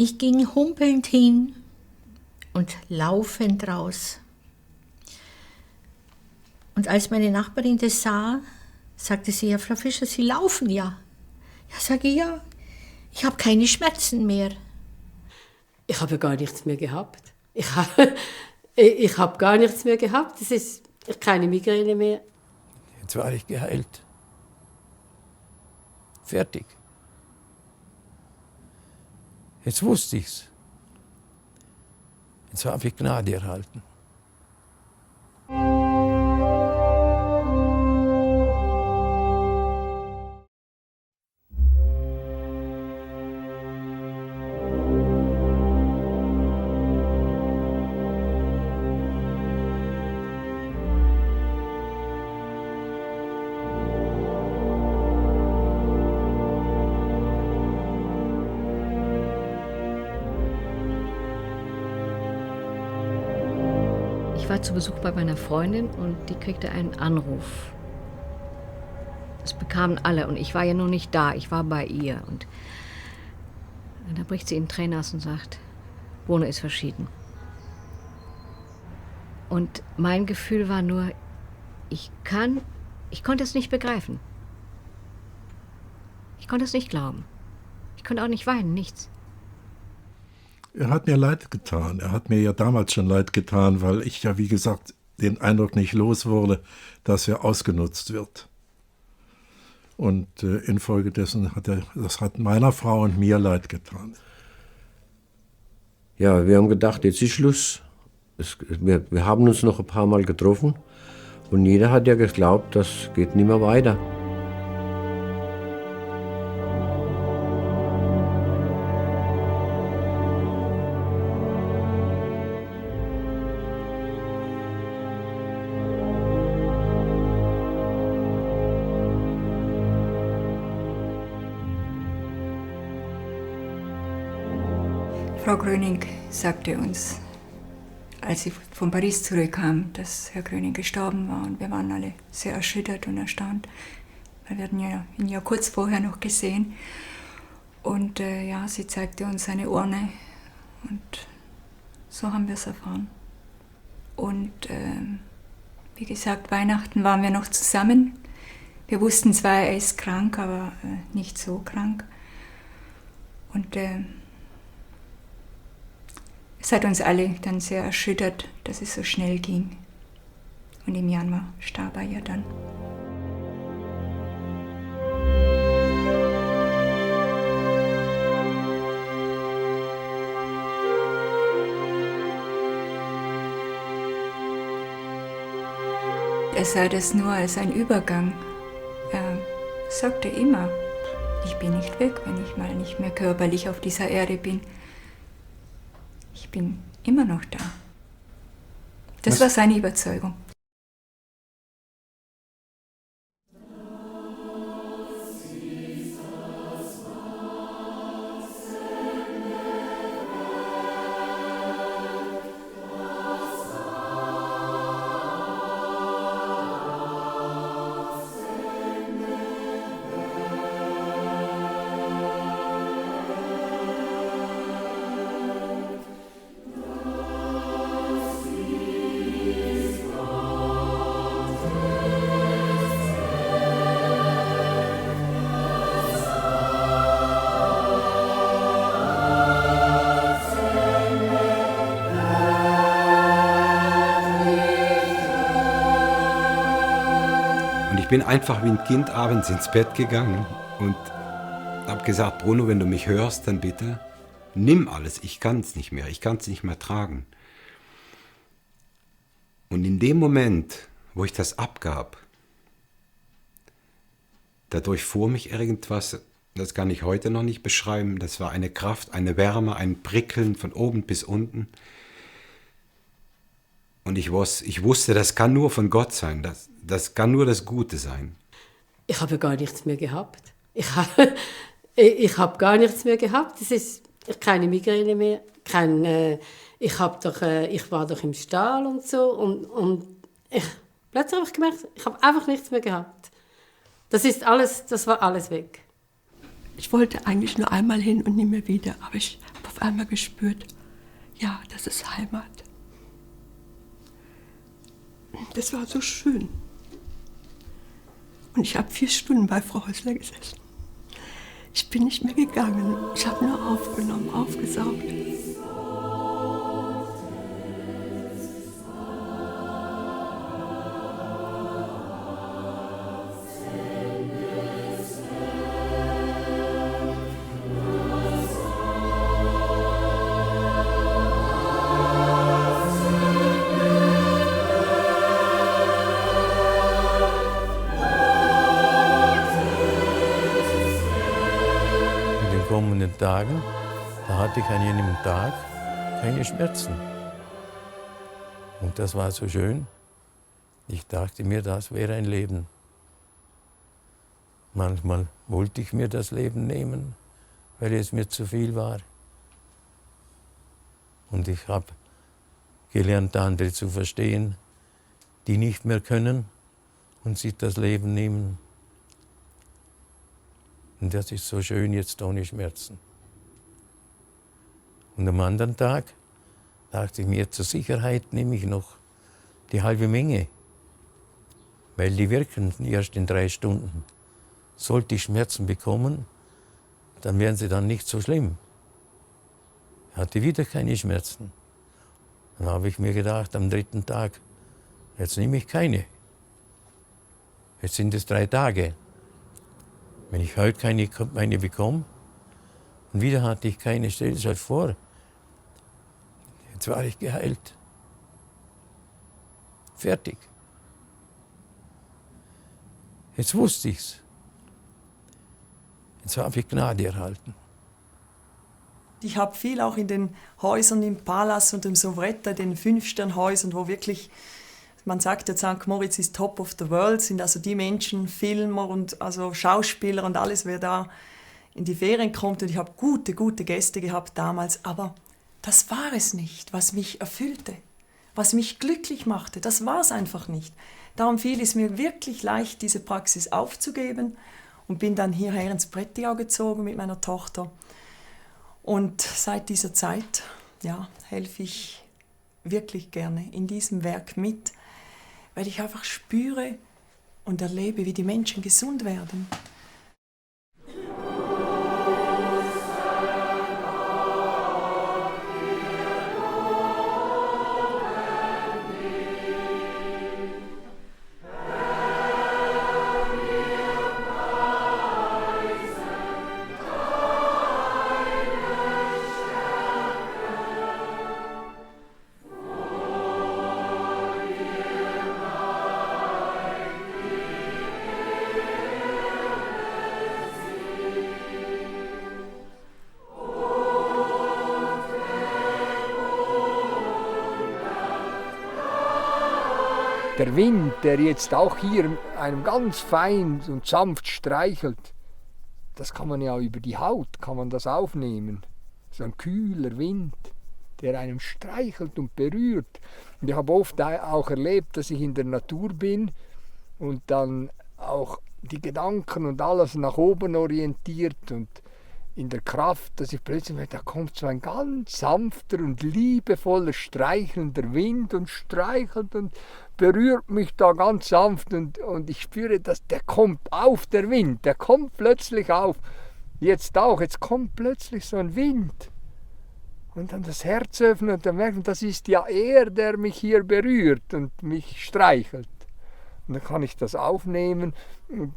Ich ging humpelnd hin und laufend raus. Und als meine Nachbarin das sah, sagte sie, ja, Frau Fischer, Sie laufen ja. Ja, sage ich, ja, ich habe keine Schmerzen mehr. Ich habe gar nichts mehr gehabt. Ich habe gar nichts mehr gehabt. Es ist keine Migräne mehr. Jetzt war ich geheilt. Fertig. Jetzt wusste ich's. Jetzt habe ich Gnade erhalten. Ich war zu Besuch bei meiner Freundin und die kriegte einen Anruf. Das bekamen alle und ich war ja noch nicht da, ich war bei ihr. Und da bricht sie in Tränen aus und sagt, Bruno ist verschieden. Und mein Gefühl war nur, ich konnte es nicht begreifen. Ich konnte es nicht glauben. Ich konnte auch nicht weinen, nichts. Er hat mir leid getan. Er hat mir ja damals schon leid getan, weil ich ja, wie gesagt, den Eindruck nicht los wurde, dass er ausgenutzt wird. Und infolgedessen das hat meiner Frau und mir leid getan. Ja, wir haben gedacht, jetzt ist Schluss. Wir haben uns noch ein paar Mal getroffen und jeder hat ja geglaubt, das geht nicht mehr weiter. Frau Gröning sagte uns, als sie von Paris zurückkam, dass Herr Gröning gestorben war. Und wir waren alle sehr erschüttert und erstaunt, weil wir hatten ihn ja kurz vorher noch gesehen. Und sie zeigte uns seine Urne und so haben wir es erfahren. Und wie gesagt, Weihnachten waren wir noch zusammen. Wir wussten zwar, er ist krank, aber nicht so krank. Und es hat uns alle dann sehr erschüttert, dass es so schnell ging. Und im Januar starb er ja dann. Er sah das nur als einen Übergang. Er sagte immer, ich bin nicht weg, wenn ich mal nicht mehr körperlich auf dieser Erde bin. Ich bin immer noch da. Das war seine Überzeugung. Ich bin einfach wie ein Kind abends ins Bett gegangen und habe gesagt, Bruno, wenn du mich hörst, dann bitte nimm alles. Ich kann es nicht mehr. Ich kann es nicht mehr tragen. Und in dem Moment, wo ich das abgab, da durchfuhr mich irgendwas, das kann ich heute noch nicht beschreiben. Das war eine Kraft, eine Wärme, ein Prickeln von oben bis unten. Und ich wusste, das kann nur von Gott sein. Das kann nur das Gute sein. Ich habe gar nichts mehr gehabt. Ich habe gar nichts mehr gehabt. Es ist keine Migräne mehr. Ich war doch im Stall und so. Und plötzlich habe ich gemerkt, ich habe einfach nichts mehr gehabt. Das war alles weg. Ich wollte eigentlich nur einmal hin und nicht mehr wieder. Aber ich auf einmal gespürt, ja, das ist Heimat. Das war so schön. Und ich habe 4 Stunden bei Frau Häusler gesessen. Ich bin nicht mehr gegangen. Ich habe nur aufgenommen, aufgesaugt. Tagen, da hatte ich an jenem Tag keine Schmerzen. Und das war so schön. Ich dachte mir, das wäre ein Leben. Manchmal wollte ich mir das Leben nehmen, weil es mir zu viel war. Und ich habe gelernt, andere zu verstehen, die nicht mehr können und sich das Leben nehmen. Und das ist so schön jetzt ohne Schmerzen. Und am anderen Tag dachte ich mir, zur Sicherheit nehme ich noch die halbe Menge, weil die wirken erst in 3 Stunden. Sollte ich Schmerzen bekommen, dann wären sie dann nicht so schlimm. Ich hatte wieder keine Schmerzen. Dann habe ich mir gedacht, am 3. Tag, jetzt nehme ich keine. Jetzt sind es 3 Tage. Wenn ich heute keine bekomme, und wieder hatte ich keine, stell dir das vor, jetzt war ich geheilt. Fertig. Jetzt wusste ich's. Jetzt habe ich Gnade erhalten. Ich habe viel auch in den Häusern im Palas und im Sovretta, den 5-Stern-Häusern, wo wirklich, man sagt jetzt, St. Moritz ist top of the world, sind also die Menschen, Filmer und also Schauspieler und alles, wer da in die Ferien kommt. Und ich habe gute Gäste gehabt damals, aber das war es nicht, was mich erfüllte, was mich glücklich machte. Das war es einfach nicht. Darum fiel es mir wirklich leicht, diese Praxis aufzugeben und bin dann hierher ins Prättigau gezogen mit meiner Tochter. Und seit dieser Zeit helfe ich wirklich gerne in diesem Werk mit, weil ich einfach spüre und erlebe, wie die Menschen gesund werden. Der Wind, der jetzt auch hier einem ganz fein und sanft streichelt, das kann man ja über die Haut, kann man das aufnehmen. So ein kühler Wind, der einem streichelt und berührt. Und ich habe oft auch erlebt, dass ich in der Natur bin und dann auch die Gedanken und alles nach oben orientiert und in der Kraft, dass ich plötzlich merke, da kommt so ein ganz sanfter und liebevoller, streichelnder Wind und streichelt und berührt mich da ganz sanft und ich spüre, dass der kommt auf, der Wind, der kommt plötzlich auf. Jetzt auch, jetzt kommt plötzlich so ein Wind. Und dann das Herz öffnen und dann merken, das ist ja er, der mich hier berührt und mich streichelt. Und dann kann ich das aufnehmen und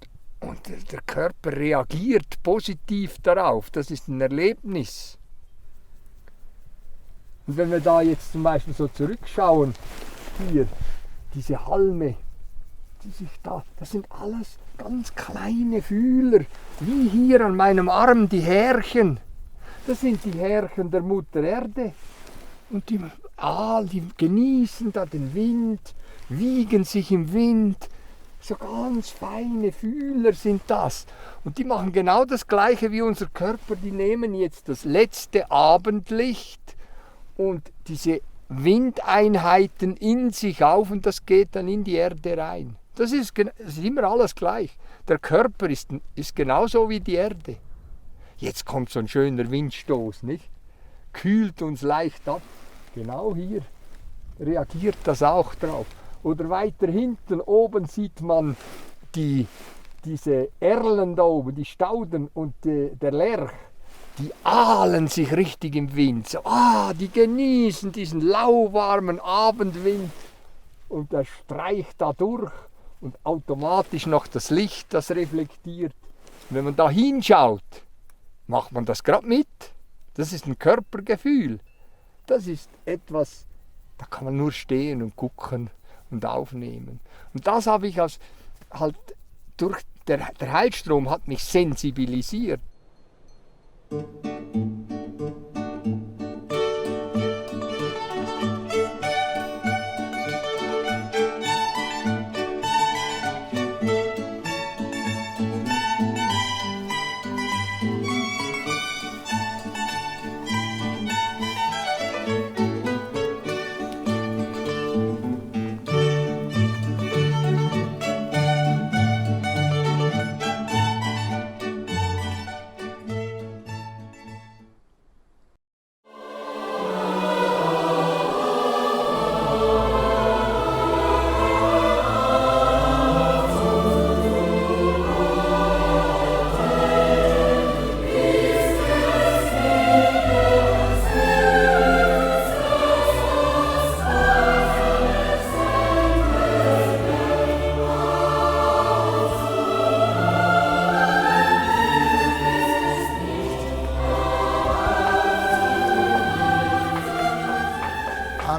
der Körper reagiert positiv darauf. Das ist ein Erlebnis. Und wenn wir da jetzt zum Beispiel so zurückschauen, hier, diese Halme, die sich da, das sind alles ganz kleine Fühler, wie hier an meinem Arm die Härchen. Das sind die Härchen der Mutter Erde. Und die genießen da den Wind, wiegen sich im Wind. So ganz feine Fühler sind das. Und die machen genau das Gleiche wie unser Körper. Die nehmen jetzt das letzte Abendlicht und diese Windeinheiten in sich auf und das geht dann in die Erde rein. Das ist immer alles gleich. Der Körper ist genauso wie die Erde. Jetzt kommt so ein schöner Windstoß, nicht? kühlt uns leicht ab. Genau hier reagiert das auch drauf. Oder weiter hinten oben sieht man diese Erlen da oben, die Stauden und der Lerch. Die ahlen sich richtig im Wind. So, die genießen diesen lauwarmen Abendwind. Und der streicht da durch und automatisch noch das Licht, das reflektiert. Und wenn man da hinschaut, macht man das gerade mit. Das ist ein Körpergefühl. Das ist etwas, da kann man nur stehen und gucken und aufnehmen. Und das habe ich der Heilstrom hat mich sensibilisiert.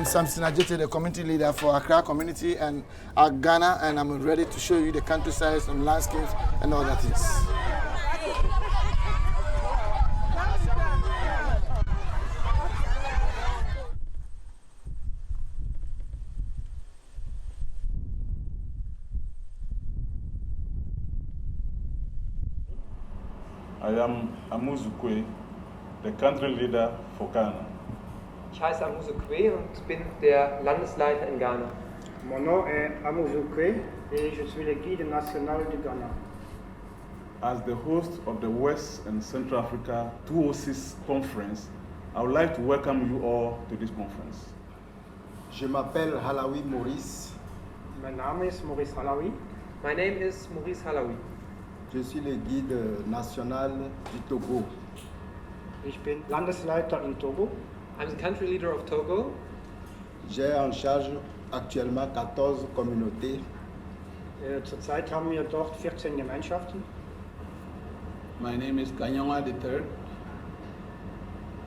I'm Samson Ajete, the community leader for Accra community and Ghana, and I'm ready to show you the countryside and landscapes and all that things. I am Amuzu Kwe, the country leader for Ghana. Ich heiße Amuzu Kwe und bin der Landesleiter in Ghana. Mon nom est Amuzu Kwe et je suis le guide national du Ghana. As the host of the West and Central Africa 206 conference, I would like to welcome you all to this conference. Je m'appelle Halawi Maurice. Mein Name ist Maurice Halawi. My name is Maurice Halawi. Je suis le guide national du Togo. Ich bin Landesleiter in Togo. I'm the country leader of Togo. J'ai en charge actuellement 14 communautés. Zurzeit haben wir dort 14 Gemeinschaften. My name is Ganyonga III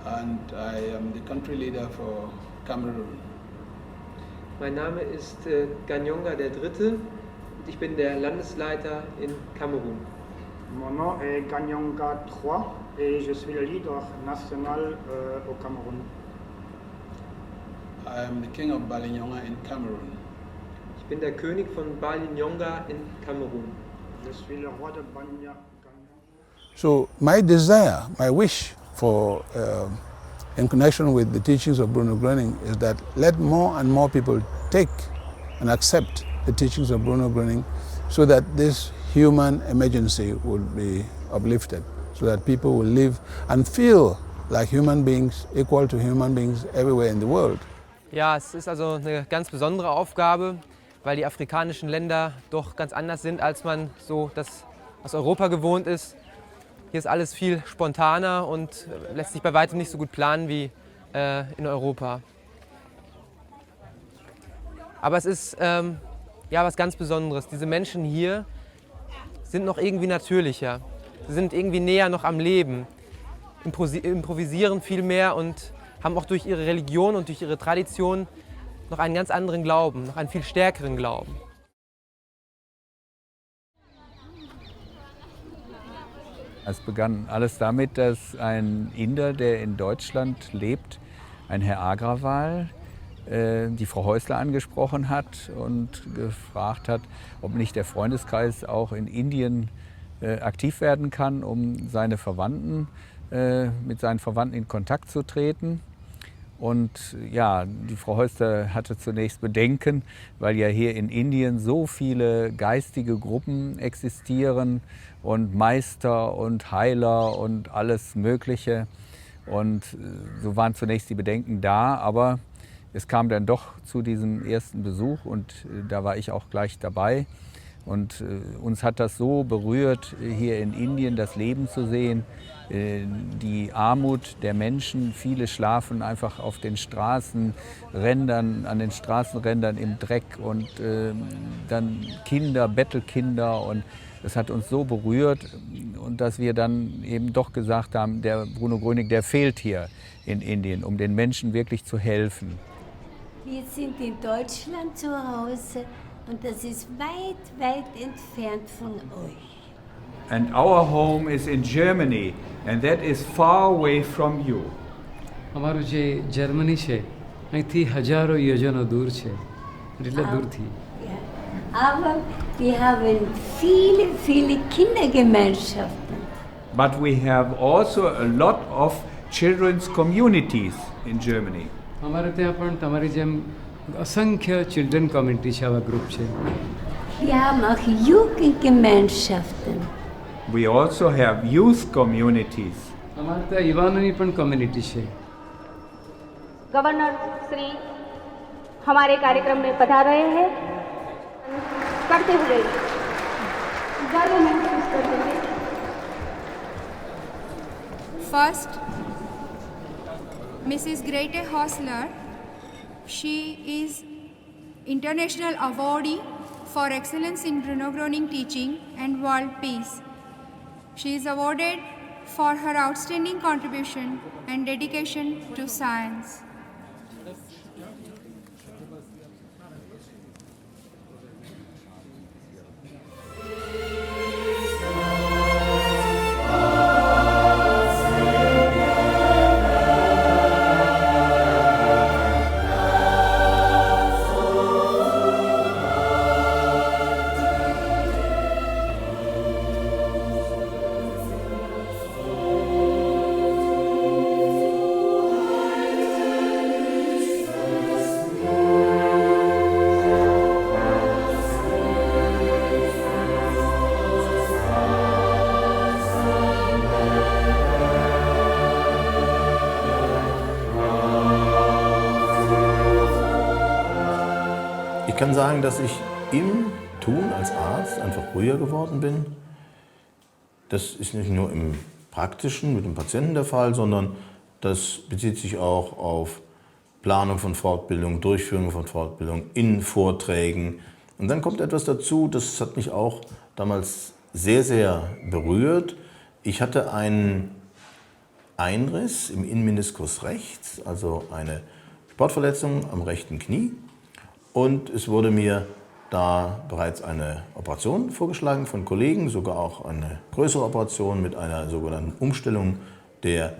and I am the country leader for Cameroon. Mein Name ist Ganyonga III und ich bin der Landesleiter in Kamerun. Mon nom est Ganyonga III et je suis le leader national au Cameroun. I am the king of Balinyonga in Cameroon. Ich bin der König von Balinyonga in Kamerun. Je suis le roi de Banya. So my desire, my wish for in connection with the teachings of Bruno Gröning is that let more and more people take and accept the teachings of Bruno Gröning so that this human emergency will be uplifted, so that people will live and feel like human beings, equal to human beings everywhere in the world. Ja, es ist also eine ganz besondere Aufgabe, weil die afrikanischen Länder doch ganz anders sind, als man so das aus Europa gewohnt ist. Hier ist alles viel spontaner und lässt sich bei weitem nicht so gut planen wie in Europa. Aber es ist ja was ganz Besonderes. Diese Menschen hier sind noch irgendwie natürlicher. Sie sind irgendwie näher noch am Leben, improvisieren viel mehr und haben auch durch ihre Religion und durch ihre Tradition noch einen ganz anderen Glauben, noch einen viel stärkeren Glauben. Es begann alles damit, dass ein Inder, der in Deutschland lebt, ein Herr Agrawal, die Frau Häusler angesprochen hat und gefragt hat, ob nicht der Freundeskreis auch in Indien aktiv werden kann, um mit seinen Verwandten in Kontakt zu treten. Und ja, die Frau Häusler hatte zunächst Bedenken, weil ja hier in Indien so viele geistige Gruppen existieren und Meister und Heiler und alles Mögliche. Und so waren zunächst die Bedenken da, aber es kam dann doch zu diesem ersten Besuch und da war ich auch gleich dabei. Und uns hat das so berührt, hier in Indien das Leben zu sehen, die Armut der Menschen. Viele schlafen einfach auf den Straßenrändern, an den Straßenrändern im Dreck und dann Kinder, Bettelkinder. Und das hat uns so berührt und dass wir dann eben doch gesagt haben, der Bruno Gröning, der fehlt hier in Indien, um den Menschen wirklich zu helfen. Wir sind in Deutschland zu Hause und das ist weit, weit entfernt von euch. And our home is in Germany and that is far away from you. અમારું જે જર્મની છે અહીંથી હજારો યોજનો દૂર છે એટલે દૂરથી. Aber wir haben viele, viele Kindergemeinschaften. But we have also a lot of children's communities in Germany. અમારે ત્યાં પણ તમારી જેમ અસંખ્ય ચિલ્ડ્રન કોમ્યુનિટી છે, આવા ગ્રુપ છે. Wir haben auch Jugendgemeinschaften. We also have youth communities. અમારે ત્યાં યુવાનોની પણ કોમ્યુનિટી છે. गवर्नर श्री हमारे कार्यक्रम में पधार रहे हैं, करते हुए गर्व महसूस करते हैं. First, Mrs. Grete Hosler. She is International Awardee for Excellence in Bruno Gröning Teaching and World Peace. She is awarded for her outstanding contribution and dedication to science. Ich kann sagen, dass ich im Tun als Arzt einfach ruhiger geworden bin. Das ist nicht nur im Praktischen mit dem Patienten der Fall, sondern das bezieht sich auch auf Planung von Fortbildung, Durchführung von Fortbildung, in Vorträgen. Und dann kommt etwas dazu, das hat mich auch damals sehr, sehr berührt. Ich hatte einen Einriss im Innenmeniskus rechts, also eine Sportverletzung am rechten Knie. Und es wurde mir da bereits eine Operation vorgeschlagen von Kollegen, sogar auch eine größere Operation mit einer sogenannten Umstellung der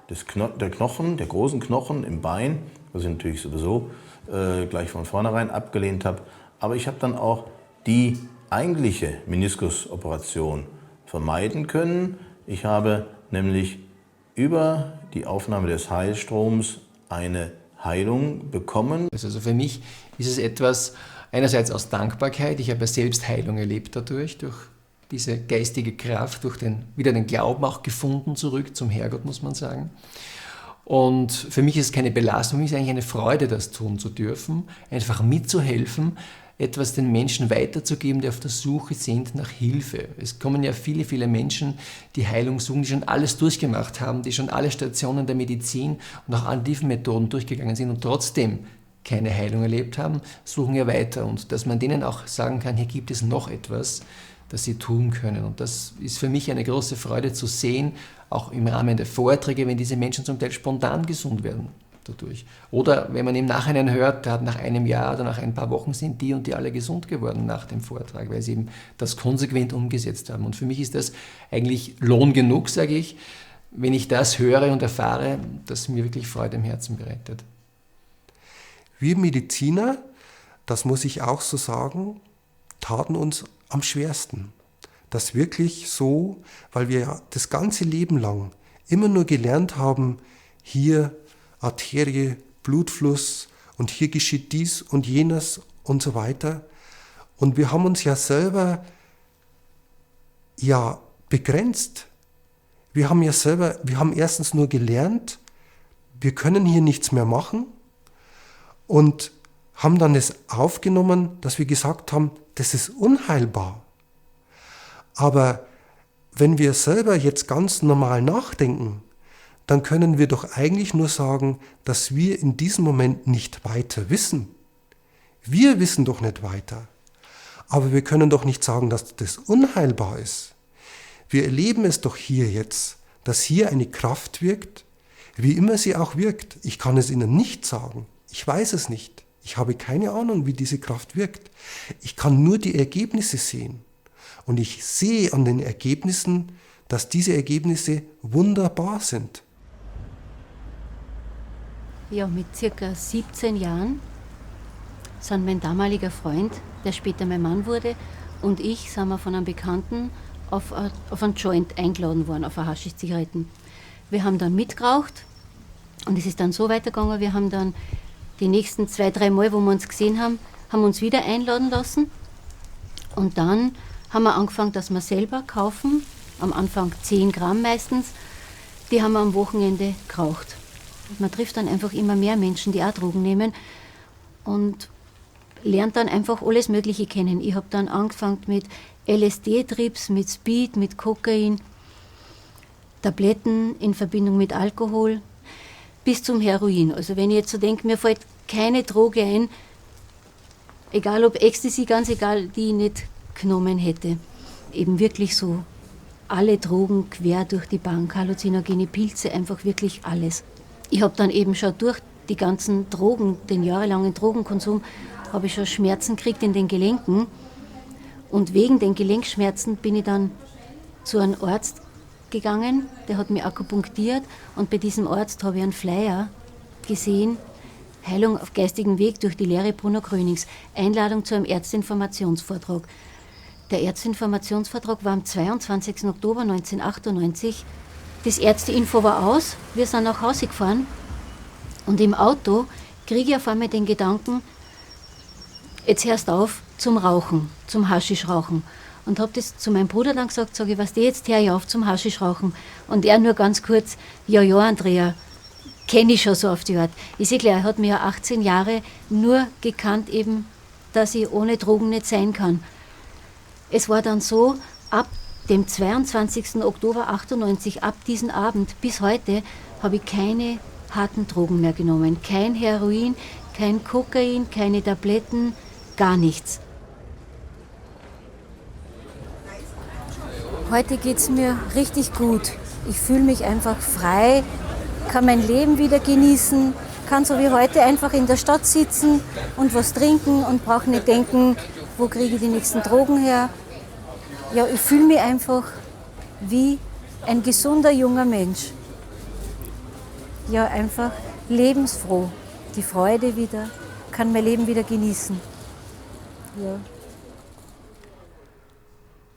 Knochen, der großen Knochen im Bein, was ich natürlich sowieso gleich von vornherein abgelehnt habe. Aber ich habe dann auch die eigentliche Meniskusoperation vermeiden können. Ich habe nämlich über die Aufnahme des Heilstroms eine Heilung bekommen. Also für mich ist es etwas, einerseits aus Dankbarkeit, ich habe ja selbst Heilung erlebt dadurch, durch diese geistige Kraft, wieder den Glauben auch gefunden zurück zum Herrgott, muss man sagen. Und für mich ist es keine Belastung, für mich ist es eigentlich eine Freude, das tun zu dürfen, einfach mitzuhelfen, etwas den Menschen weiterzugeben, die auf der Suche sind nach Hilfe. Es kommen ja viele, viele Menschen, die Heilung suchen, die schon alles durchgemacht haben, die schon alle Stationen der Medizin und auch aktiven Methoden durchgegangen sind und trotzdem keine Heilung erlebt haben, suchen ja weiter. Und dass man denen auch sagen kann, hier gibt es noch etwas, das sie tun können. Und das ist für mich eine große Freude zu sehen, auch im Rahmen der Vorträge, wenn diese Menschen zum Teil spontan gesund werden dadurch. Oder wenn man im Nachhinein hört, nach einem Jahr oder nach ein paar Wochen sind die und die alle gesund geworden nach dem Vortrag, weil sie eben das konsequent umgesetzt haben. Und für mich ist das eigentlich Lohn genug, sage ich, wenn ich das höre und erfahre, das mir wirklich Freude im Herzen bereitet. Wir Mediziner, das muss ich auch so sagen, taten uns am schwersten. Das wirklich so, weil wir das ganze Leben lang immer nur gelernt haben, hier Arterie, Blutfluss und hier geschieht dies und jenes und so weiter. Und wir haben uns ja selber begrenzt. wir haben erstens nur gelernt, wir können hier nichts mehr machen und haben dann es aufgenommen, dass wir gesagt haben, das ist unheilbar. Aber wenn wir selber jetzt ganz normal nachdenken, dann können wir doch eigentlich nur sagen, dass wir in diesem Moment nicht weiter wissen. Wir wissen doch nicht weiter. Aber wir können doch nicht sagen, dass das unheilbar ist. Wir erleben es doch hier jetzt, dass hier eine Kraft wirkt, wie immer sie auch wirkt. Ich kann es Ihnen nicht sagen. Ich weiß es nicht. Ich habe keine Ahnung, wie diese Kraft wirkt. Ich kann nur die Ergebnisse sehen. Und ich sehe an den Ergebnissen, dass diese Ergebnisse wunderbar sind. Ja, mit circa 17 Jahren sind mein damaliger Freund, der später mein Mann wurde, und ich sind wir von einem Bekannten auf einen Joint eingeladen worden, auf Haschisch-Zigaretten. Wir haben dann mitgeraucht und es ist dann so weitergegangen, wir haben dann die nächsten 2-3 Mal, wo wir uns gesehen haben, haben uns wieder einladen lassen. Und dann haben wir angefangen, dass wir selber kaufen, am Anfang 10 Gramm meistens, die haben wir am Wochenende geraucht. Und man trifft dann einfach immer mehr Menschen, die auch Drogen nehmen und lernt dann einfach alles Mögliche kennen. Ich habe dann angefangen mit LSD-Trips, mit Speed, mit Kokain, Tabletten in Verbindung mit Alkohol, bis zum Heroin. Also wenn ich jetzt so denke, mir fällt keine Droge ein, egal ob Ecstasy, ganz egal, die ich nicht genommen hätte. Eben wirklich so alle Drogen quer durch die Bank, halluzinogene Pilze, einfach wirklich alles. Ich habe dann eben schon durch die ganzen Drogen, den jahrelangen Drogenkonsum, habe ich schon Schmerzen gekriegt in den Gelenken. Und wegen den Gelenkschmerzen bin ich dann zu einem Arzt gegangen, der hat mich akupunktiert, und bei diesem Arzt habe ich einen Flyer gesehen, Heilung auf geistigem Weg durch die Lehre Bruno Grönings, Einladung zu einem Ärzteinformationsvortrag. Der Ärzteinformationsvortrag war am 22. Oktober 1998. Das Ärzteinfo war aus, wir sind nach Hause gefahren und im Auto kriege ich auf einmal den Gedanken, jetzt hörst du auf zum Rauchen, zum Haschischrauchen. Und habe das zu meinem Bruder dann gesagt, sage ich, was die jetzt hör ich auf zum Haschischrauchen. Und er nur ganz kurz, ja, Andrea, kenne ich schon so auf die Art. Ist klar, er hat mir ja 18 Jahre nur gekannt, eben, dass ich ohne Drogen nicht sein kann. Es war dann so, ab dem 22. Oktober 98, ab diesem Abend bis heute, habe ich keine harten Drogen mehr genommen. Kein Heroin, kein Kokain, keine Tabletten, gar nichts. Heute geht es mir richtig gut. Ich fühle mich einfach frei, kann mein Leben wieder genießen, kann so wie heute einfach in der Stadt sitzen und was trinken und brauche nicht denken, wo kriege ich die nächsten Drogen her. Ja, ich fühle mich einfach wie ein gesunder junger Mensch. Ja, einfach lebensfroh, die Freude wieder, kann mein Leben wieder genießen. Ja.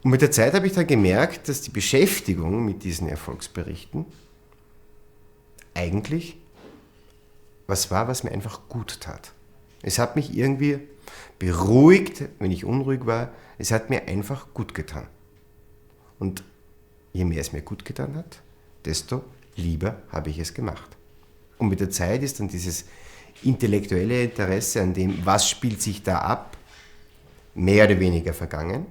Und mit der Zeit habe ich dann gemerkt, dass die Beschäftigung mit diesen Erfolgsberichten eigentlich was war, was mir einfach gut tat. Es hat mich irgendwie beruhigt, wenn ich unruhig war. Es hat mir einfach gut getan. Und je mehr es mir gut getan hat, desto lieber habe ich es gemacht. Und mit der Zeit ist dann dieses intellektuelle Interesse an dem, was spielt sich da ab, mehr oder weniger vergangen.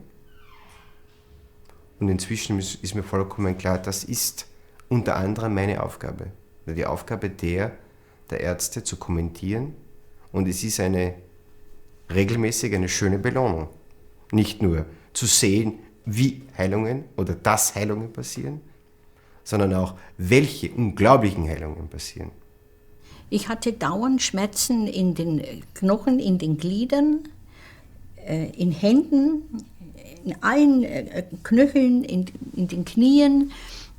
Und inzwischen ist mir vollkommen klar, das ist unter anderem meine Aufgabe. Die Aufgabe der Ärzte zu kommentieren. Und es ist eine regelmäßig eine schöne Belohnung. Nicht nur zu sehen, wie Heilungen oder dass Heilungen passieren, sondern auch, welche unglaublichen Heilungen passieren. Ich hatte dauernd Schmerzen in den Knochen, in den Gliedern, in Händen, in allen Knöcheln, in den Knien,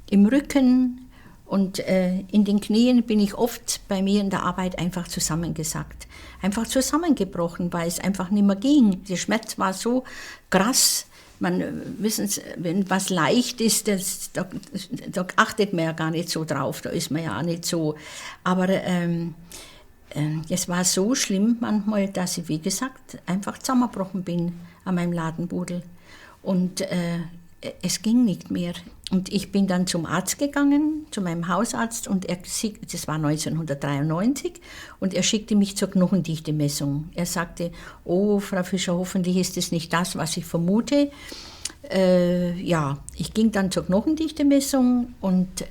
im Rücken. Und in den Knien bin ich oft bei mir in der Arbeit einfach zusammengesackt. Einfach zusammengebrochen, weil es einfach nicht mehr ging. Der Schmerz war so krass. Wissen Sie, wenn was leicht ist, da achtet man ja gar nicht so drauf. Da ist man ja auch nicht so. Aber es war so schlimm manchmal, dass ich, wie gesagt, einfach zusammengebrochen bin an meinem Ladenbudel. Und es ging nicht mehr. Und ich bin dann zum Arzt gegangen, zu meinem Hausarzt, und das war 1993, und er schickte mich zur Knochendichte-Messung. Er sagte, oh, Frau Fischer, hoffentlich ist es nicht das, was ich vermute. Ich ging dann zur Knochendichte-Messung, und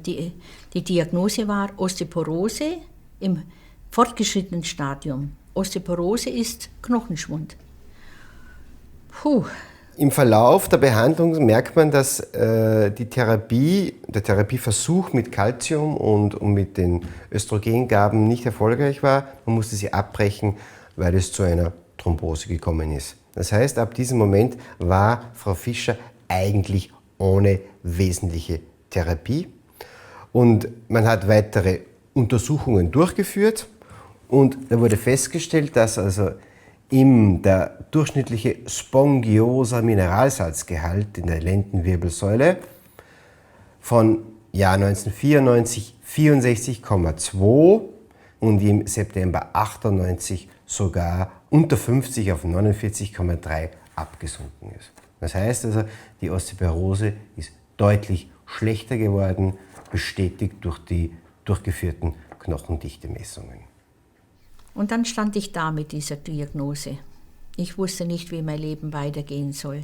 die Diagnose war Osteoporose im fortgeschrittenen Stadium. Osteoporose ist Knochenschwund. Puh. Im Verlauf der Behandlung merkt man, dass der Therapieversuch mit Calcium und mit den Östrogengaben nicht erfolgreich war. Man musste sie abbrechen, weil es zu einer Thrombose gekommen ist. Das heißt, ab diesem Moment war Frau Fischer eigentlich ohne wesentliche Therapie. Und man hat weitere Untersuchungen durchgeführt, und da wurde festgestellt, dass also der durchschnittliche spongioser Mineralsalzgehalt in der Lendenwirbelsäule von Jahr 1994 64,2 und im September 98 sogar unter 50 auf 49,3 abgesunken ist. Das heißt also, die Osteoporose ist deutlich schlechter geworden, bestätigt durch die durchgeführten Knochendichte-Messungen. Und dann stand ich da mit dieser Diagnose. Ich wusste nicht, wie mein Leben weitergehen soll.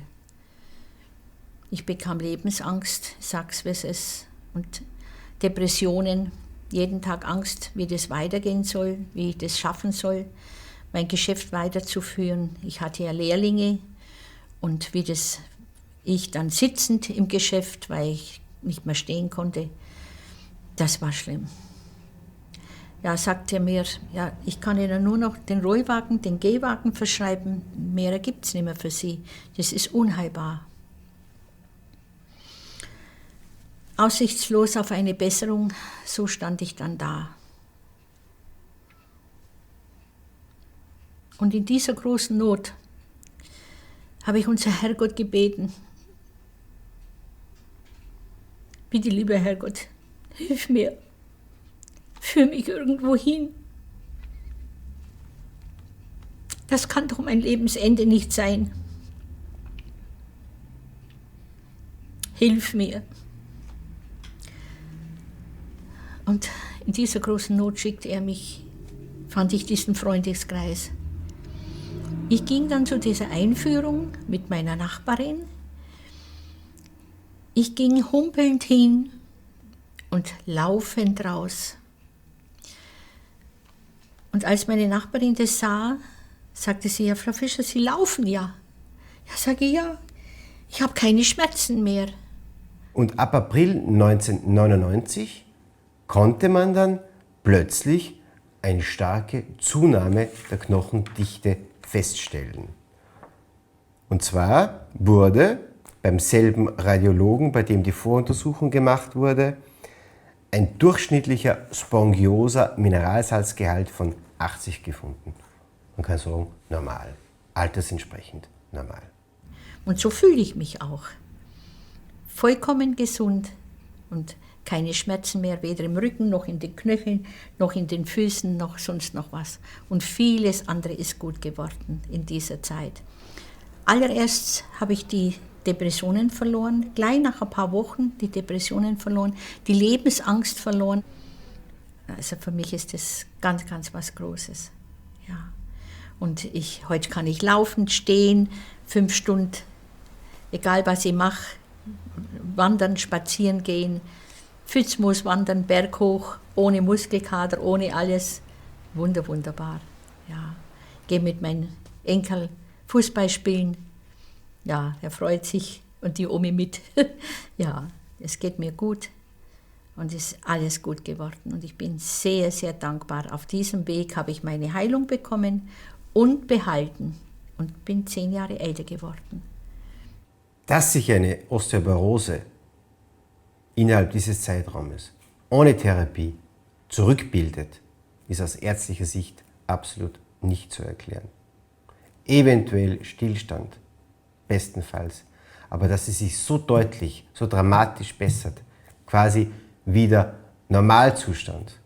Ich bekam Lebensangst, sag's wie es ist, und Depressionen, jeden Tag Angst, wie das weitergehen soll, wie ich das schaffen soll, mein Geschäft weiterzuführen. Ich hatte ja Lehrlinge, und ich dann sitzend im Geschäft, weil ich nicht mehr stehen konnte, das war schlimm. Ja, sagte er mir, ja, ich kann Ihnen nur noch den Rollwagen, den Gehwagen verschreiben, mehr gibt es nicht mehr für Sie. Das ist unheilbar. Aussichtslos auf eine Besserung, so stand ich dann da. Und in dieser großen Not habe ich unser Herrgott gebeten. Bitte, lieber Herrgott, hilf mir. Führ mich irgendwo hin. Das kann doch mein Lebensende nicht sein. Hilf mir. Und in dieser großen Not schickte er mich, fand ich diesen Freundeskreis. Ich ging dann zu dieser Einführung mit meiner Nachbarin. Ich ging humpelnd hin und laufend raus. Und als meine Nachbarin das sah, sagte sie, ja, Frau Fischer, Sie laufen ja. Ja, sage ich, ja, ich habe keine Schmerzen mehr. Und ab April 1999 konnte man dann plötzlich eine starke Zunahme der Knochendichte feststellen. Und zwar wurde beim selben Radiologen, bei dem die Voruntersuchung gemacht wurde, ein durchschnittlicher spongioser Mineralsalzgehalt von 80 gefunden. Man kann sagen, normal, altersentsprechend normal. Und so fühle ich mich auch. Vollkommen gesund und keine Schmerzen mehr, weder im Rücken, noch in den Knöcheln, noch in den Füßen, noch sonst noch was. Und vieles andere ist gut geworden in dieser Zeit. Allererst habe ich die Depressionen verloren, gleich nach ein paar Wochen die Depressionen verloren, die Lebensangst verloren. Also für mich ist das ganz, ganz was Großes. Ja. Und heute kann ich laufen, stehen, 5 Stunden, egal was ich mache, wandern, spazieren gehen, Pfützmoos wandern, berghoch, ohne Muskelkater, ohne alles. Wunderbar. Ja. Gehe mit meinem Enkel Fußball spielen. Ja, er freut sich und die Omi mit. Ja, es geht mir gut und es ist alles gut geworden. Und ich bin sehr, sehr dankbar. Auf diesem Weg habe ich meine Heilung bekommen und behalten und bin 10 Jahre älter geworden. Dass sich eine Osteoporose innerhalb dieses Zeitraumes ohne Therapie zurückbildet, ist aus ärztlicher Sicht absolut nicht zu erklären. Eventuell Stillstand, bestenfalls. Aber dass sie sich so deutlich, so dramatisch bessert, quasi wieder Normalzustand,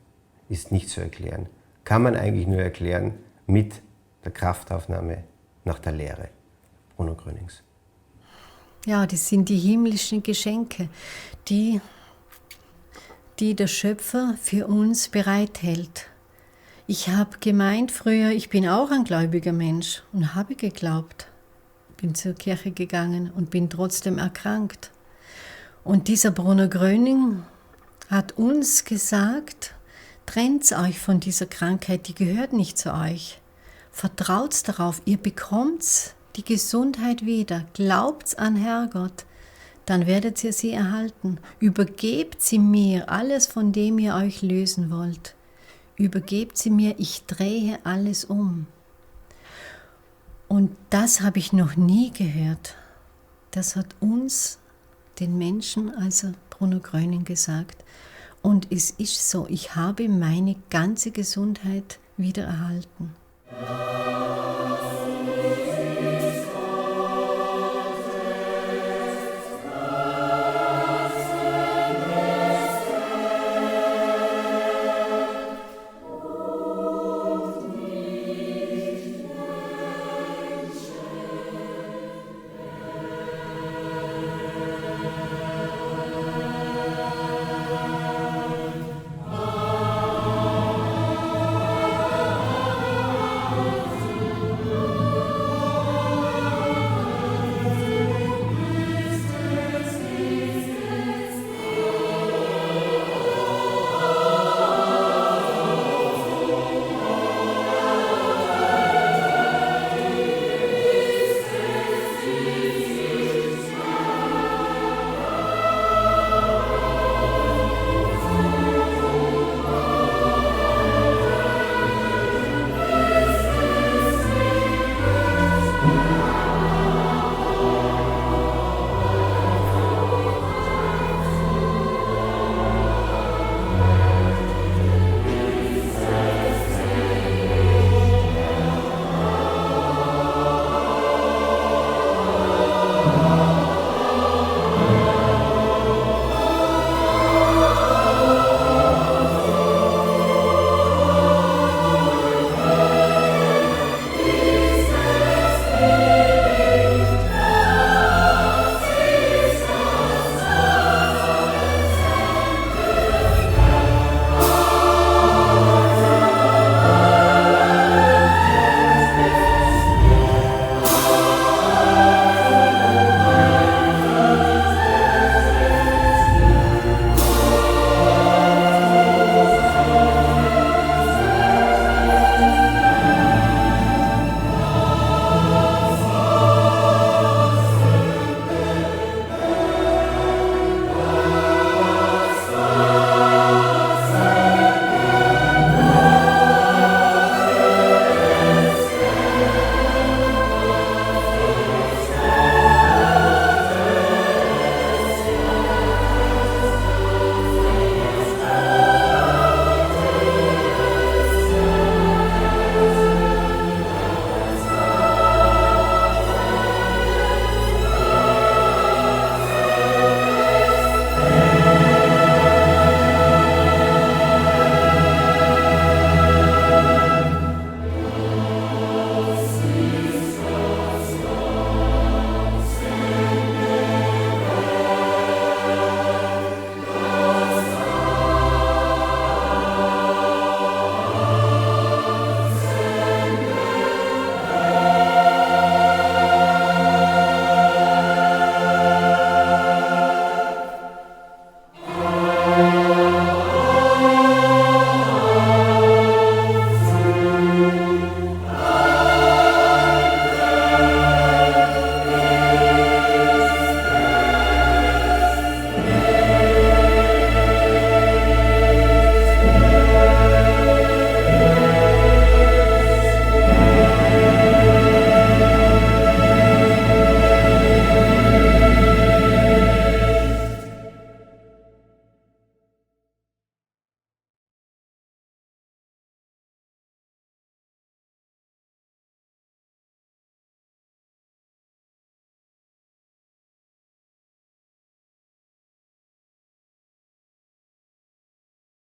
ist nicht zu erklären. Kann man eigentlich nur erklären mit der Kraftaufnahme nach der Lehre. Bruno Grönings. Ja, das sind die himmlischen Geschenke, die der Schöpfer für uns bereithält. Ich habe gemeint früher, ich bin auch ein gläubiger Mensch und habe geglaubt. Bin zur Kirche gegangen und bin trotzdem erkrankt. Und dieser Bruno Gröning hat uns gesagt, trennt euch von dieser Krankheit, die gehört nicht zu euch. Vertraut darauf, ihr bekommt die Gesundheit wieder. Glaubt an Herrgott, dann werdet ihr sie erhalten. Übergebt sie mir, alles von dem ihr euch lösen wollt. Übergebt sie mir, ich drehe alles um. Und das habe ich noch nie gehört. Das hat uns, den Menschen, also Bruno Gröning, gesagt. Und es ist so, ich habe meine ganze Gesundheit wieder erhalten.